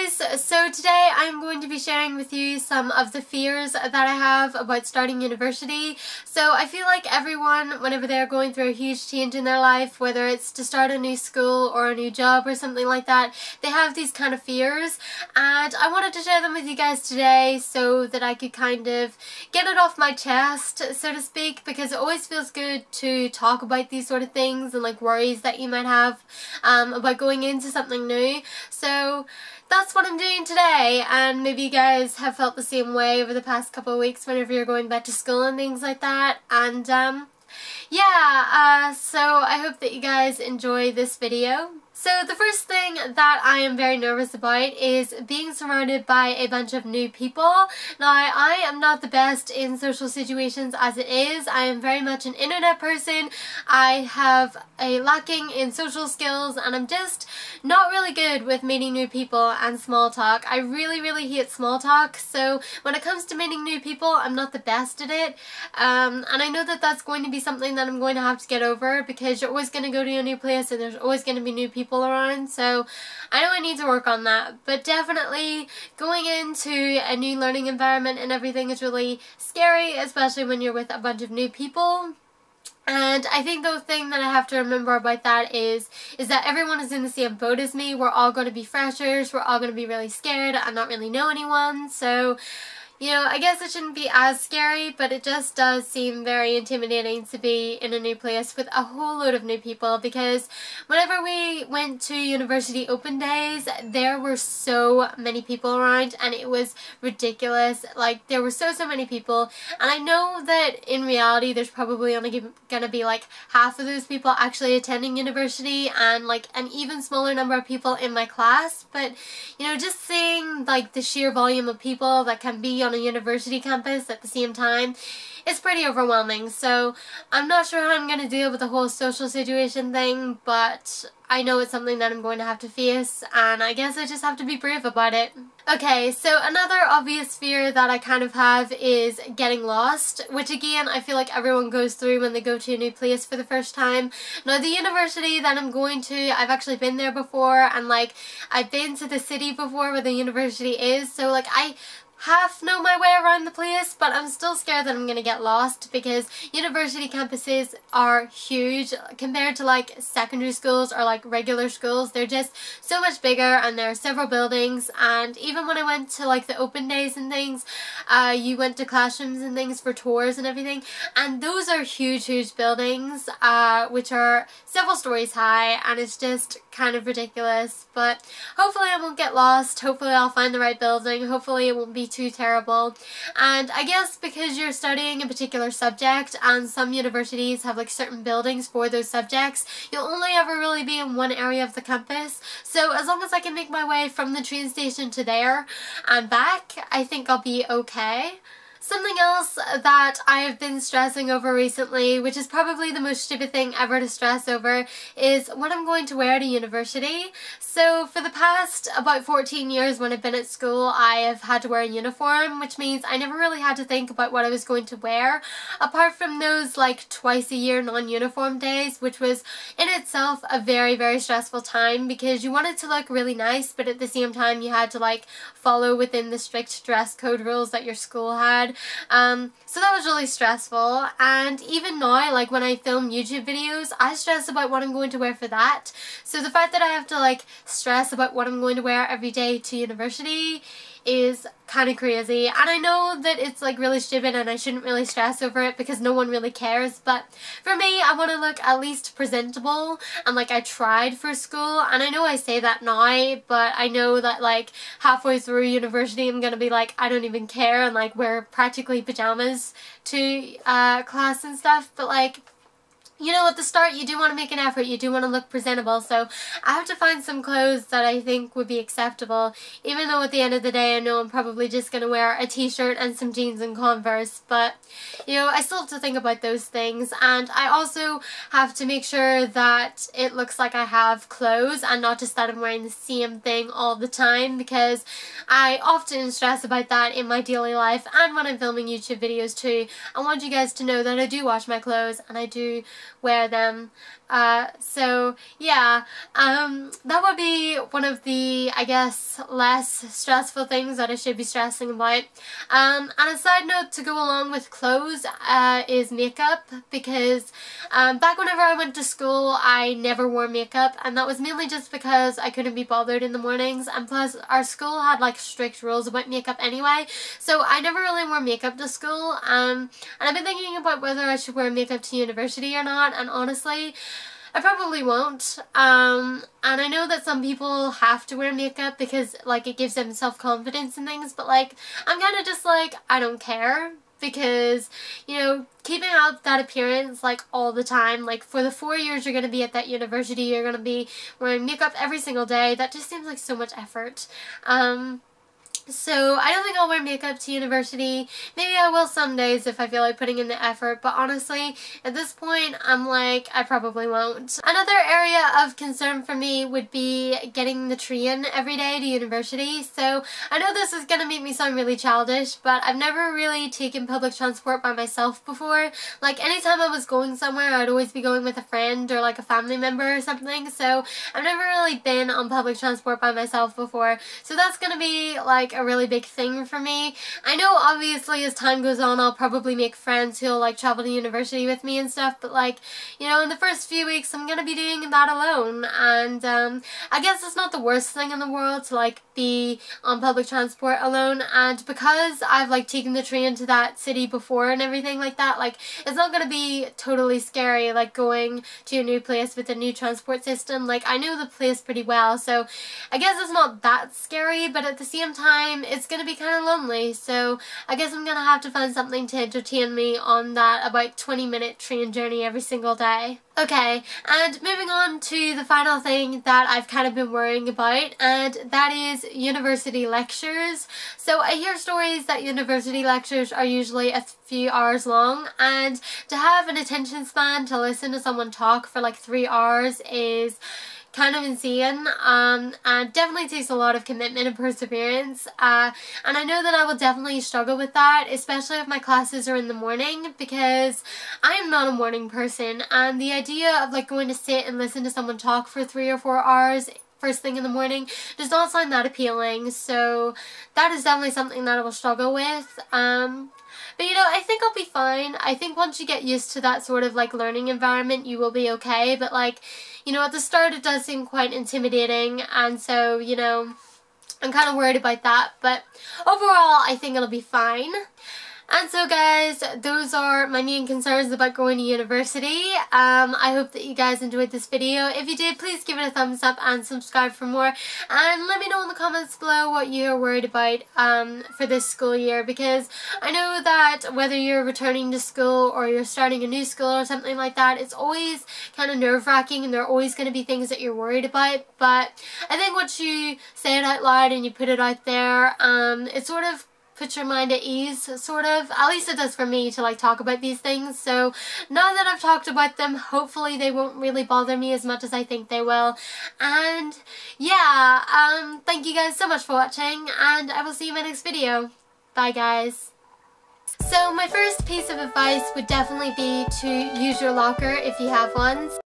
guys, so today I'm going to be sharing with you some of the fears that I have about starting university. So I feel like everyone, whenever they're going through a huge change in their life, whether it's to start a new school or a new job or something like that, they have these kind of fears, and I wanted to share them with you guys today so that I could kind of get it off my chest, so to speak, because it always feels good to talk about these sort of things and like worries that you might have about going into something new. So that's what I'm doing today, and maybe you guys have felt the same way over the past couple of weeks whenever you're going back to school and things like that. And so I hope that you guys enjoy this video. So the first thing that I am very nervous about is being surrounded by a bunch of new people. Now, I am not the best in social situations as it is. I am very much an internet person. I have a lacking in social skills, and I'm just not really good with meeting new people and small talk. I really hate small talk, so when it comes to meeting new people, I'm not the best at it. And I know that that's going to be something that I'm going to have to get over, because you're always going to go to a new place and there's always going to be new people around, so I know I need to work on that. But definitely going into a new learning environment and everything is really scary, especially when you're with a bunch of new people. And I think the thing that I have to remember about that is that everyone is in the same boat as me. We're all going to be freshers, we're all going to be really scared and not really know anyone, so you know, I guess it shouldn't be as scary, but it just does seem very intimidating to be in a new place with a whole load of new people, because whenever we went to university open days, there were so many people around and it was ridiculous. Like, there were so many people, and I know that in reality there's probably only gonna be like half of those people actually attending university and like an even smaller number of people in my class, but you know, just seeing like the sheer volume of people that can be on a university campus at the same time, it's pretty overwhelming. So I'm not sure how I'm going to deal with the whole social situation thing, but I know it's something that I'm going to have to face, and I guess I just have to be brave about it. Okay, so another obvious fear that I kind of have is getting lost, which again I feel like everyone goes through when they go to a new place for the first time. Now, the university that I'm going to, I've actually been there before, and like I've been to the city before where the university is, so like I half know my way around the place, but I'm still scared that I'm going to get lost, because university campuses are huge compared to like secondary schools or like regular schools. They're just so much bigger, and there are several buildings, and even when I went to like the open days and things, you went to classrooms and things for tours and everything, and those are huge buildings which are several stories high, and it's just kind of ridiculous. But hopefully I won't get lost, hopefully I'll find the right building, hopefully it won't be too terrible. And I guess because you're studying a particular subject, and some universities have like certain buildings for those subjects, you'll only ever really be in one area of the campus. So as long as I can make my way from the train station to there and back, I think I'll be okay. Something else that I have been stressing over recently, which is probably the most stupid thing ever to stress over, is what I'm going to wear to university. So for the past about 14 years when I've been at school, I have had to wear a uniform, which means I never really had to think about what I was going to wear, apart from those like twice a year non-uniform days, which was in itself a very stressful time, because you wanted to look really nice, but at the same time you had to like follow within the strict dress code rules that your school had. So that was really stressful, and even now, like when I film YouTube videos, I stress about what I'm going to wear for that. So the fact that I have to like stress about what I'm going to wear every day to university is kind of crazy. And I know that it's like really stupid and I shouldn't really stress over it because no one really cares, but for me, I want to look at least presentable, and like I tried for school, and I know I say that now, but I know that like halfway through university I'm gonna be like, I don't even care, and like wear practically pajamas to class and stuff. But like, you know, at the start you do want to make an effort, you do want to look presentable, so I have to find some clothes that I think would be acceptable, even though at the end of the day I know I'm probably just going to wear a t-shirt and some jeans and Converse. But you know, I still have to think about those things, and I also have to make sure that it looks like I have clothes and not just that I'm wearing the same thing all the time, because I often stress about that in my daily life and when I'm filming YouTube videos too. I want you guys to know that I do wash my clothes and I do wear them. So yeah, that would be one of the, I guess, less stressful things that I should be stressing about. And a side note to go along with clothes is makeup, because back whenever I went to school I never wore makeup, and that was mainly just because I couldn't be bothered in the mornings, and plus our school had like strict rules about makeup anyway, so I never really wore makeup to school. And I've been thinking about whether I should wear makeup to university or not, and honestly I probably won't. And I know that some people have to wear makeup because like it gives them self-confidence and things, but like I'm kind of just like, I don't care, because, you know, keeping up that appearance like all the time, like for the 4 years you're going to be at that university, you're going to be wearing makeup every single day, that just seems like so much effort. So I don't think I'll wear makeup to university. Maybe I will some days if I feel like putting in the effort, but honestly at this point I'm like, I probably won't. Another area of concern for me would be getting the train every day to university. So I know this is going to make me sound really childish, but I've never really taken public transport by myself before. Like anytime I was going somewhere I'd always be going with a friend or like a family member or something, so I've never really been on public transport by myself before. So that's going to be like a really big thing for me. I know obviously as time goes on I'll probably make friends who'll like travel to university with me and stuff, but like, you know, in the first few weeks I'm gonna be doing that alone, and I guess it's not the worst thing in the world to like be on public transport alone, and because I've like taken the train to that city before and everything like that, like it's not gonna be totally scary like going to a new place with a new transport system. Like I know the place pretty well, so I guess it's not that scary, but at the same time it's gonna be kind of lonely, so I guess I'm gonna have to find something to entertain me on that about 20-minute train journey every single day. Okay, and moving on to the final thing that I've kind of been worrying about, and that is university lectures. So I hear stories that university lectures are usually a few hours long, and to have an attention span to listen to someone talk for like 3 hours is kind of insane, and definitely takes a lot of commitment and perseverance, and I know that I will definitely struggle with that, especially if my classes are in the morning, because I am not a morning person, and the idea of like going to sit and listen to someone talk for 3 or 4 hours first thing in the morning does not sound that appealing, so that is definitely something that I will struggle with. But you know, I think I'll be fine. I think once you get used to that sort of like learning environment you will be okay, but like, you know, at the start it does seem quite intimidating, and so, you know, I'm kind of worried about that, but overall I think it'll be fine. And so guys, those are my main concerns about going to university. I hope that you guys enjoyed this video. If you did, please give it a thumbs up and subscribe for more. And let me know in the comments below what you're worried about for this school year, because I know that whether you're returning to school or you're starting a new school or something like that, it's always kind of nerve-wracking, and there are always going to be things that you're worried about. But I think once you say it out loud and you put it out there, it sort of put your mind at ease, sort of. At least it does for me to like talk about these things. So now that I've talked about them, hopefully they won't really bother me as much as I think they will. And yeah, thank you guys so much for watching, and I will see you in my next video. Bye guys. So my first piece of advice would definitely be to use your locker if you have one.